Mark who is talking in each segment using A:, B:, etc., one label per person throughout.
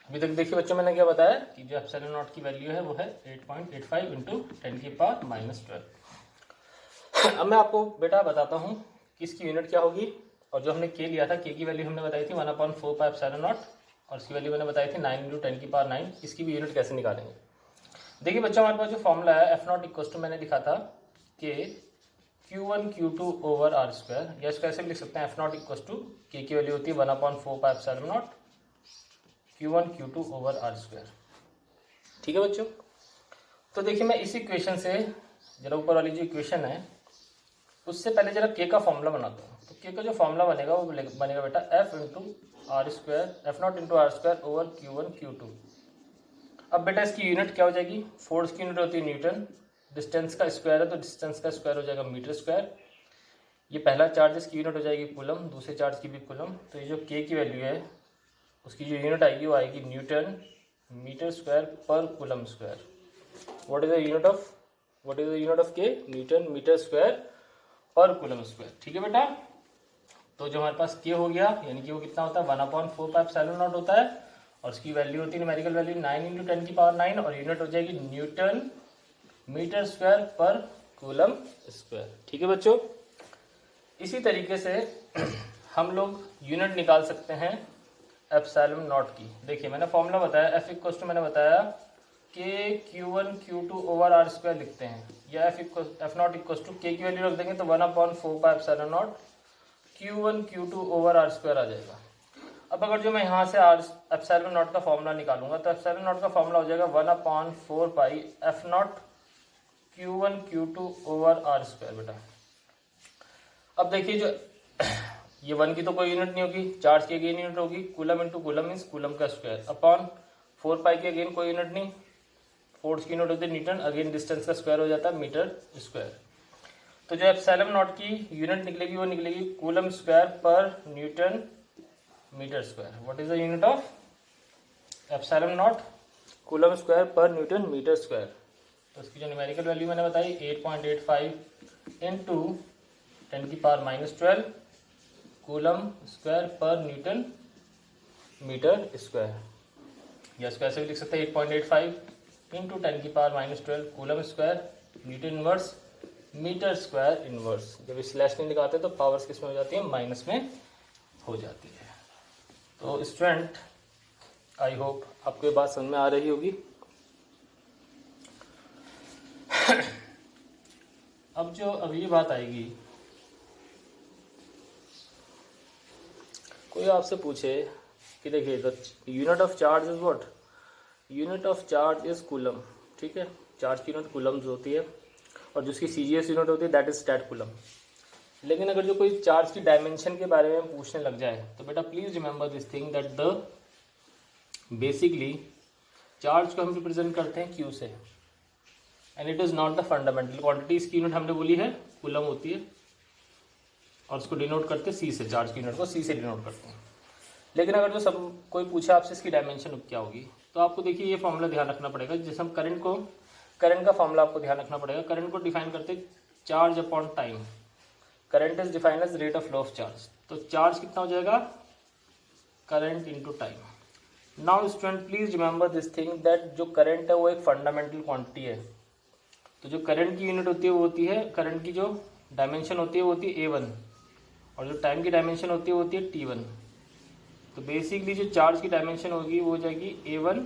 A: अभी तक देखिए बच्चों मैंने क्या बताया कि जो एप्सिलॉन नॉट की वैल्यू है वो है 8.85 इंटू 10⁻²। अब मैं आपको बेटा बताता हूँ कि इसकी यूनिट क्या होगी, और जो हमने के लिया था के की वैल्यू हमने बताई थी 1/4 पाई एप्सिलॉन नॉट, और इसकी वैल्यू मैंने बताई थी 9 इंटू 10⁻9। इसकी भी यूनिट कैसे निकालेंगे। देखिए बच्चों हमारे पास जो फॉर्मूला है एफ नॉट इक्वल टू मैंने लिखा था कि Q1 Q2 over are square, या इसको ऐसे भी लिख सकते हैं एफ नॉट इक्वल टू के की वैल्यू होती है 1/4 pi epsilon naught Q1 Q2 over are square. ठीक है बच्चों, तो देखिए मैं इस इक्वेशन से जरा ऊपर वाली जो इक्वेशन है उससे पहले जरा के का फॉर्मूला बनाता हूँ। तो के का जो फॉर्मूला बनेगा वो बनेगा बेटा F into R square, F naught into R square over Q1 Q2। अब बेटा इसकी यूनिट क्या हो जाएगी, फोर्स की यूनिट होती है न्यूटन, डिस्टेंस का स्क्वायर है तो डिस्टेंस का स्क्वायर हो जाएगा मीटर स्क्वायर। ये पहला चार्ज इसकी यूनिट हो जाएगी कूलम, दूसरे चार्ज की भी कूलम। तो ये जो के की वैल्यू है उसकी जो यूनिट आएगी वो आएगी न्यूटन मीटर स्क्वायर पर coulomb square. What is the unit of के, न्यूटन मीटर स्क्वायर पर कूलम स्क्वायर। ठीक है बेटा, तो जो हमारे पास के हो गया यानी कि वो कितना होता है 1/4 पाई एप्सिलॉन नॉट होता है, और उसकी वैल्यू होती है न्यूमेरिकल वैल्यू 9 इंटू 10⁻9, और यूनिट हो जाएगी न्यूटन मीटर स्क्वायर पर कूलम स्क्वायर। ठीक है बच्चों, इसी तरीके से हम लोग यूनिट निकाल सकते हैं एप्सिलॉन नॉट की। देखिए मैंने फॉर्मूला बताया एफ इक्वल टू मैंने बताया कि Q1 Q2 over are square लिखते हैं, या एफ नॉट इक्वल टू के की वैल्यू रख देंगे तो 1/4 pi epsilon naught Q1 Q2 over are square आ जाएगा। अब अगर जो मैं यहाँ से आर एप्सिलॉन नॉट का फॉर्मूला निकालूंगा तो एप्सिलॉन नॉट का फॉर्मूला हो जाएगा 1/4 pi F naught Q1 Q2 over are square. बेटा अब देखिए जो ये 1 की तो कोई यूनिट नहीं होगी, चार्ज की अगेन यूनिट होगी coulomb into coulomb means coulomb का स्क्वायर अपॉन 4 पाई की अगेन कोई यूनिट नहीं, फोर्स की यूनिट होती है न्यूटन, अगेन डिस्टेंस का स्क्वायर हो जाता है मीटर स्क्वायर। तो जो एप्सिलॉन नॉट की यूनिट निकलेगी वो निकलेगी कूलम स्क्वायर पर newton metre square. What is the unit of epsilon naught, coulomb square पर न्यूटन मीटर स्क्वायर। तो इसकी जो न्यूमेरिकल वैल्यू मैंने बताई 8.85 इंटू 10⁻12 कूलम स्क्वायर पर न्यूटन मीटर स्क्वायर, या इसको ऐसे भी लिख सकते हैं 8.85 into 10⁻12 coulomb square newton inverse metre square inverse. जब स्लैश नहीं लगाते तो पावर्स किस में हो जाती है, माइनस में हो जाती है। तो स्टूडेंट आई होप आपको ये बात समझ में आ रही होगी। अब जो अभी बात आएगी, कोई आपसे पूछे कि देखिए the unit of charge is what, unit of charge is coulomb. ठीक है, चार्ज की यूनिट कूलम्स होती है और जिसकी सीजीएस यूनिट होती है दैट इज स्टैट कूलम। लेकिन अगर जो कोई चार्ज की डायमेंशन के बारे में पूछने लग जाए तो बेटा please remember this thing that the basically charge को हम रिप्रेजेंट करते हैं क्यू से, and it is not the fundamental quantity. इसकी यूनिट हमने बोली है कूलम होती है और उसको डिनोट करते हैं सी से, चार्ज की यूनिट को सी से डिनोट करते हैं। लेकिन अगर जो सब कोई पूछे आपसे इसकी डायमेंशन क्या होगी तो आपको देखिए ये फॉर्मूला ध्यान रखना पड़ेगा। जैसे हम करंट का फॉर्मूला आपको ध्यान रखना पड़ेगा। करंट को डिफाइन करते charge upon time, current is defined as rate of flow of charge. तो चार्ज कितना हो जाएगा, current into time. Now student please remember this thing that जो करंट है वो एक फंडामेंटल क्वांटिटी है। तो जो करंट की यूनिट होती है वो होती है, करंट की जो डायमेंशन होती है वो होती है A1, और जो टाइम की डायमेंशन होती है वो होती है T1। तो बेसिकली जो चार्ज की डायमेंशन होगी वो हो जाएगी A1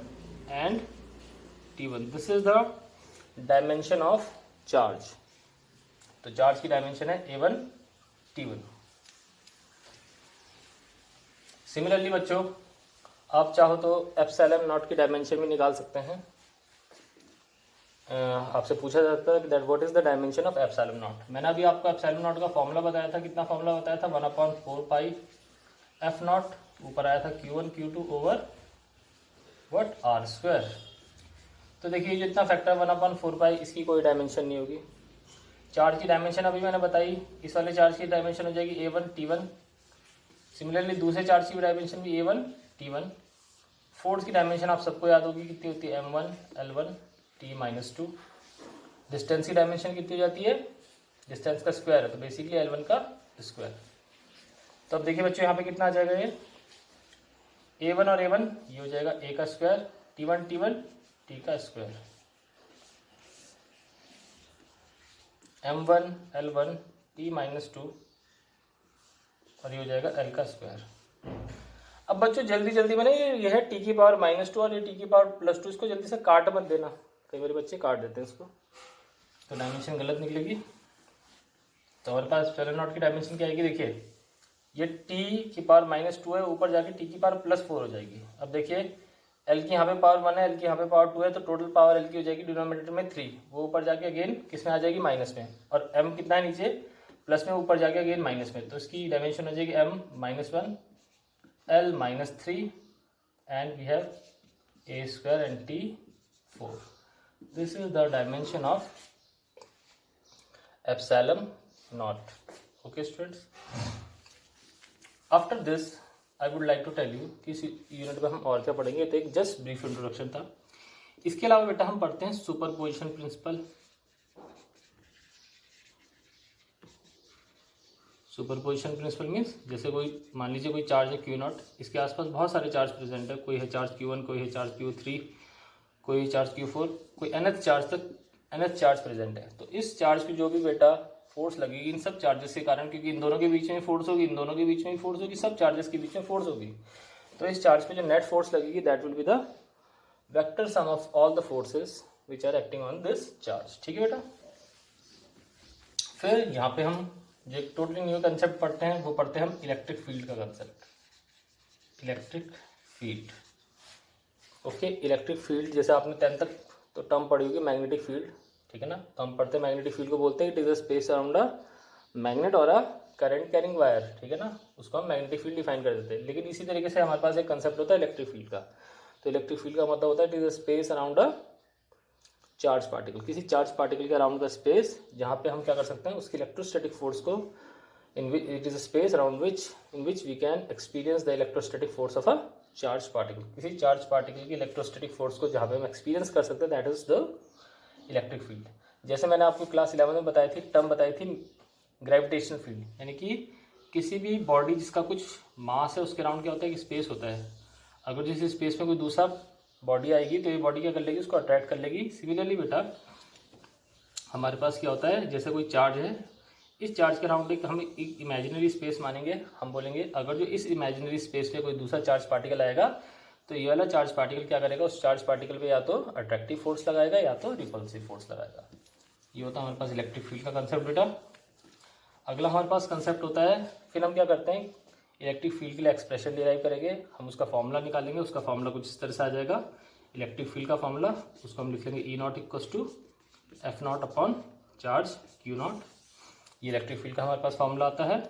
A: and T1। This is the dimension of charge. तो चार्ज की डायमेंशन है A1 T1। सिमिलरली बच्चों आप चाहो तो एप्सिलॉन नॉट की डायमेंशन भी निकाल सकते हैं। आपसे पूछा जाता है कि that what is the dimension of epsilon not. मैंने अभी आपको एप्सिलॉन नॉट का फॉर्मूला बताया था, कितना फॉर्मूला बताया था 1/4 पाई एफ नॉट, ऊपर आया था Q1 Q2 over what are square. तो देखिए जो इतना फैक्टर 1/4 पाई, इसकी कोई डायमेंशन नहीं होगी। चार्ज की डायमेंशन अभी मैंने बताई, इस वाले चार्ज की डायमेंशन हो जाएगी A1 T1। सिमिलरली दूसरे चार्ज की डायमेंशन भी A1 T1। फोर्स की डायमेंशन आप सबको याद होगी कितनी होती है, M1 L1 T-2। डिस्टेंस की डायमेंशन कितनी हो जाती है, डिस्टेंस का स्क्वायर है तो बेसिकली L1 का स्क्वायर। तो अब देखिए बच्चों यहाँ पे कितना आ जाएगा, ये A1 और A1 ये हो जाएगा A का स्क्वायर, T1 T का स्क्वायर, M1 L1 T -2 और ये हो जाएगा L का स्क्वायर। अब बच्चों जल्दी जल्दी में ना ये है T की पावर -2 और ये T की पावर +2, इसको जल्दी से काट मत देना, कई बार बच्चे काट देते हैं इसको तो डायमेंशन गलत निकलेगी। तो हमारे पास एप्सिलॉन नॉट की डायमेंशन क्या आएगी, देखिए ये T की पावर -2 है, ऊपर जाके T की पावर +4 हो जाएगी। अब देखिए L की यहाँ पे पावर 1 है, L की यहाँ पे पावर 2 है, तो टोटल पावर L की हो जाएगी डिनोमिनेटर में 3, वो ऊपर जाके अगेन किस में आ जाएगी, माइनस में, और M कितना है नीचे प्लस में, ऊपर जाके अगेन माइनस में, तो इसकी डायमेंशन हो जाएगी M -1 L -3 and we have A² and T 4। This is the dimension of epsilon naught. Okay students, after this I would like to tell you कि इस यूनिट में हम और क्या पढ़ेंगे, तो एक जस्ट ब्रीफ इंट्रोडक्शन था। इसके अलावा बेटा हम पढ़ते हैं superposition principle. Superposition principle means जैसे कोई मान लीजिए कोई चार्ज है Q0, इसके आसपास बहुत सारे चार्ज प्रेजेंट है, कोई है चार्ज Q1, कोई है चार्ज Q3, कोई चार्ज Q4, कोई nth चार्ज तक nth चार्ज प्रेजेंट है। तो इस चार्ज की जो भी बेटा फोर्स लगेगी इन सब चार्जेस के कारण, क्योंकि इन दोनों के बीच में फोर्स होगी, इन दोनों के बीच में फोर्स होगी, सब चार्जेस के बीच में फोर्स होगी, तो इस चार्ज पे जो नेट फोर्स लगेगी that will be the vector sum of all the forces which are acting on this charge. ठीक है बेटा। फिर यहाँ पे हम जो एक टोटली न्यू कंसेप्ट पढ़ते हैं, वो पढ़ते हैं हम इलेक्ट्रिक फील्ड का concept. Electric field, okay. Electric field जैसे आपने 10th तक तो टर्म पढ़ी होगी मैग्नेटिक फील्ड, ठीक है ना। तो हम पढ़ते हैं मैग्नेटिक फील्ड को बोलते हैं it is a space around a magnet और अ करंट कैरिंग वायर, ठीक है ना, उसको हम मैग्नेटिक फील्ड डिफाइन कर देते हैं। लेकिन इसी तरीके से हमारे पास एक कंसेप्ट होता है इलेक्ट्रिक फील्ड का। तो इलेक्ट्रिक फील्ड का मतलब होता है it is a space around a charge particle, किसी चार्ज पार्टिकल के अराउंड का स्पेस जहाँ पे हम क्या कर सकते हैं उसकी इलेक्ट्रोस्टैटिक फोर्स को it is a space around in which we can experience the electrostatic force of a charge particle. किसी चार्ज पार्टिकल की इलेक्ट्रोस्टैटिक फोर्स को जहाँ पे हम एक्सपीरियंस कर सकते हैं that is the electric field. जैसे मैंने आपको क्लास 11 में बताई थी, टर्म बताई थी ग्रेविटेशनल फील्ड, यानी कि किसी भी बॉडी जिसका कुछ मास है उसके अराउंड क्या होता है कि स्पेस होता है। अगर जिस स्पेस में कोई दूसरा बॉडी आएगी तो ये बॉडी क्या कर लेगी, उसको अट्रैक्ट कर लेगी। सिमिलरली बेटा हमारे पास क्या होता है, जैसे कोई चार्ज है, इस चार्ज के अराउंड एक हम एक इमेजिनरी स्पेस मानेंगे, हम बोलेंगे अगर जो इस इमेजिनरी स्पेस में कोई दूसरा चार्ज पार्टिकल आएगा तो ये वाला चार्ज पार्टिकल क्या करेगा, उस चार्ज पार्टिकल पे या तो अट्रैक्टिव फोर्स लगाएगा या तो रिपल्सिव फोर्स लगाएगा। ये होता है हमारे पास इलेक्ट्रिक फील्ड का कंसेप्ट बेटा। अगला हमारे पास कंसेप्ट होता है, फिर हम क्या करते हैं इलेक्ट्रिक फील्ड के लिए एक्सप्रेशन डिराइव करेंगे, हम उसका फॉर्मूला निकालेंगे। उसका फॉर्मूला कुछ इस तरह से आ जाएगा, इलेक्ट्रिक फील्ड का फॉर्मूला, उसको हम लिख लेंगे E0 = F0 upon charge Q0। ये इलेक्ट्रिक फील्ड का हमारे पास फॉर्मूला आता है।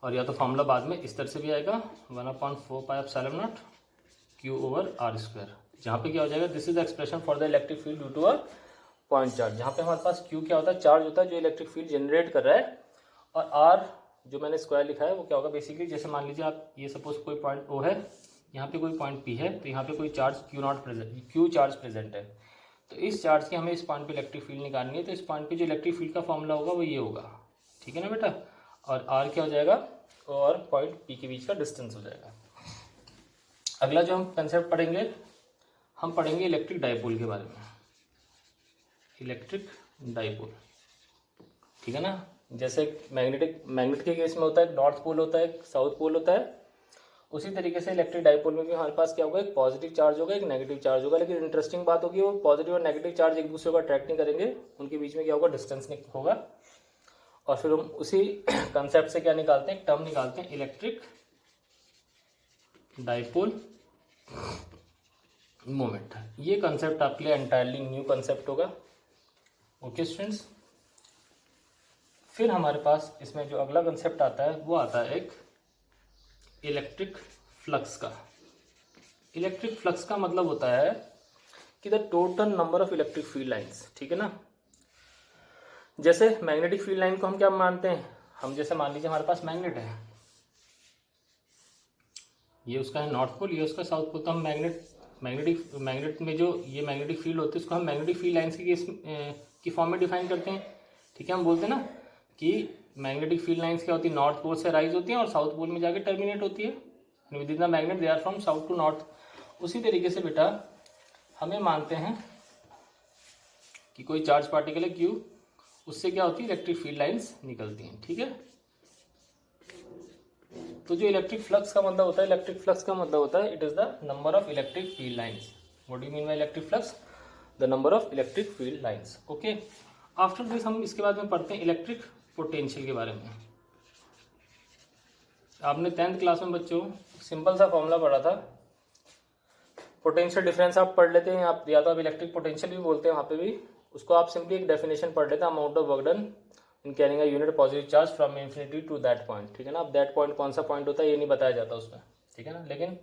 A: और या तो फॉर्मूला बाद में इस तरह से भी आएगा 1/4πε0 Q/r², जहाँ पे क्या हो जाएगा, this is the expression for the electric field due to a point charge, जहाँ पे हमारे पास Q क्या होता है, चार्ज होता है जो इलेक्ट्रिक फील्ड जनरेट कर रहा है, और R जो मैंने स्क्वायर लिखा है वो क्या होगा, बेसिकली जैसे मान लीजिए आप ये सपोज कोई पॉइंट O है, यहाँ पे कोई पॉइंट P है, तो यहाँ पे कोई चार्ज Q चार्ज प्रेजेंट है, तो इस चार्ज की हमें इस पॉइंट पे इलेक्ट्रिक फील्ड निकालनी है। तो इस पॉइंट पे जो इलेक्ट्रिक फील्ड का फॉर्मूला होगा वो ये होगा, ठीक है ना बेटा। और R क्या हो जाएगा, और पॉइंट P के बीच का डिस्टेंस हो जाएगा। अगला जो हम कंसेप्ट पढ़ेंगे, हम पढ़ेंगे इलेक्ट्रिक डाइपोल के बारे में। इलेक्ट्रिक डाइपोल, ठीक है ना। जैसे मैग्नेट के केस में होता है नॉर्थ पोल होता है, साउथ पोल होता है, उसी तरीके से इलेक्ट्रिक डाइपोल में भी हमारे पास क्या होगा, एक पॉजिटिव चार्ज होगा, एक नेगेटिव चार्ज होगा। लेकिन इंटरेस्टिंग बात होगी वो पॉजिटिव और नेगेटिव चार्ज एक दूसरे को अट्रैक्ट नहीं करेंगे, उनके बीच में क्या होगा, डिस्टेंस होगा। और फिर हम उसी कंसेप्ट से क्या निकालते हैं, टर्म निकालते हैं इलेक्ट्रिक डाइपोल मोमेंट। ये कंसेप्ट आपके लिए एंटायरली न्यू कंसेप्ट होगा। ओके स्टूडेंट्स, फिर हमारे पास इसमें जो अगला कंसेप्ट आता है वो आता है एक इलेक्ट्रिक फ्लक्स का। इलेक्ट्रिक फ्लक्स का मतलब होता है कि the total number of electric field lines, ठीक है ना। जैसे मैग्नेटिक फील्ड लाइन को हम क्या मानते हैं, हम जैसे मान लीजिए हमारे पास मैग्नेट है, ये उसका है नॉर्थ पोल, ये उसका साउथ पोल, तो हम मैग्नेट में जो ये मैग्नेटिक फील्ड होती है उसको हम मैग्नेटिक फील्ड लाइंस की फॉर्म में डिफाइन करते हैं, ठीक है। हम बोलते हैं ना कि मैग्नेटिक फील्ड लाइंस क्या होती है, नॉर्थ पोल से राइज होती है और साउथ पोल में जाके टर्मिनेट होती है within the magnet they are from south to north. उसी तरीके से बेटा हमें मानते हैं कि कोई चार्ज पार्टिकल है क्यू, उससे क्या होती है, इलेक्ट्रिक फील्ड लाइंस निकलती हैं, ठीक है। तो जो इलेक्ट्रिक फ्लक्स का मतलब होता है, इलेक्ट्रिक फ्लक्स का मतलब होता है it is the number of electric field lines. What do you mean by electric flux? The number of electric field lines. Okay, after this हम इसके बाद में पढ़ते हैं इलेक्ट्रिक पोटेंशियल के बारे में। आपने 10th क्लास में बच्चों सिंपल सा फॉर्मूला पढ़ा था, पोटेंशियल डिफरेंस आप पढ़ लेते हैं, आप या तो आप इलेक्ट्रिक पोटेंशियल भी बोलते हैं वहाँ पे भी, उसको आप सिंपली एक डेफिनेशन पढ़ लेते हैं, amount of work done in carrying a unit positive charge from infinity to that point, ठीक है ना। अब दैट पॉइंट कौन सा पॉइंट होता है ये नहीं बताया जाता उसमें, ठीक है ना। लेकिन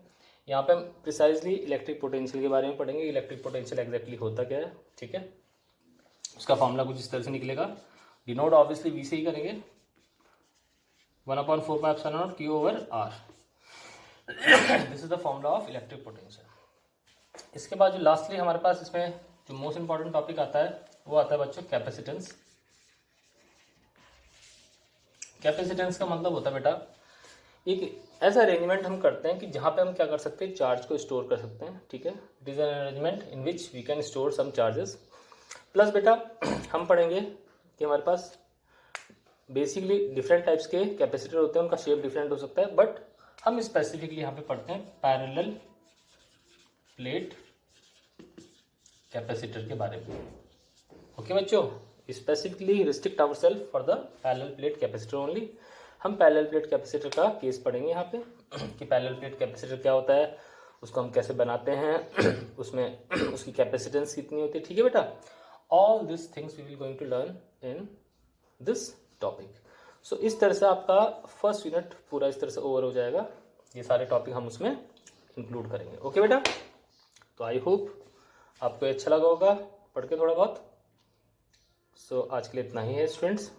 A: यहाँ पे हम प्रिसाइजली इलेक्ट्रिक पोटेंशियल के बारे में पढ़ेंगे, इलेक्ट्रिक पोटेंशियल एग्जैक्टली होता क्या है, ठीक है। उसका फॉर्मूला कुछ इस तरह से निकलेगा, डिनोट ऑब्वियसली वी से ही करेंगे, 1/4πε0 Q/R। This is the formula of electric potential. इसके बाद जो लास्टली हमारे पास इसमें जो मोस्ट इंपॉर्टेंट टॉपिक आता है वो आता है बच्चों कैपेसिटेंस। कैपेसिटेंस का मतलब होता है बेटा एक ऐसा अरेंजमेंट हम करते हैं कि जहाँ पे हम क्या कर सकते हैं, चार्ज को स्टोर कर सकते हैं, ठीक है। It is an arrangement in which we can store some charges. Plus बेटा हम पढ़ेंगे कि हमारे पास बेसिकली डिफरेंट टाइप्स के कैपेसिटर होते हैं, उनका शेप डिफरेंट हो सकता है, बट हम स्पेसिफिकली यहाँ पे पढ़ते हैं पैरेलल प्लेट कैपेसिटर के बारे में। ओके बच्चों, specifically restrict ourself for the parallel plate capacitor only. हम पैरेलल प्लेट कैपेसिटर का केस पढ़ेंगे यहाँ पे कि पैरेलल प्लेट कैपेसिटर क्या होता है, उसको हम कैसे बनाते हैं, उसमें उसकी कैपेसिटेंस कितनी होती है, ठीक है बेटा। All this things we will going to learn in this topic. So इस तरह से आपका फर्स्ट यूनिट पूरा इस तरह से ओवर हो जाएगा, ये सारे टॉपिक हम उसमें इंक्लूड करेंगे। ओके बेटा, तो आई होप आपको अच्छा लगा होगा पढ़ के थोड़ा बहुत। सो आज के लिए इतना ही है स्टूडेंट्स।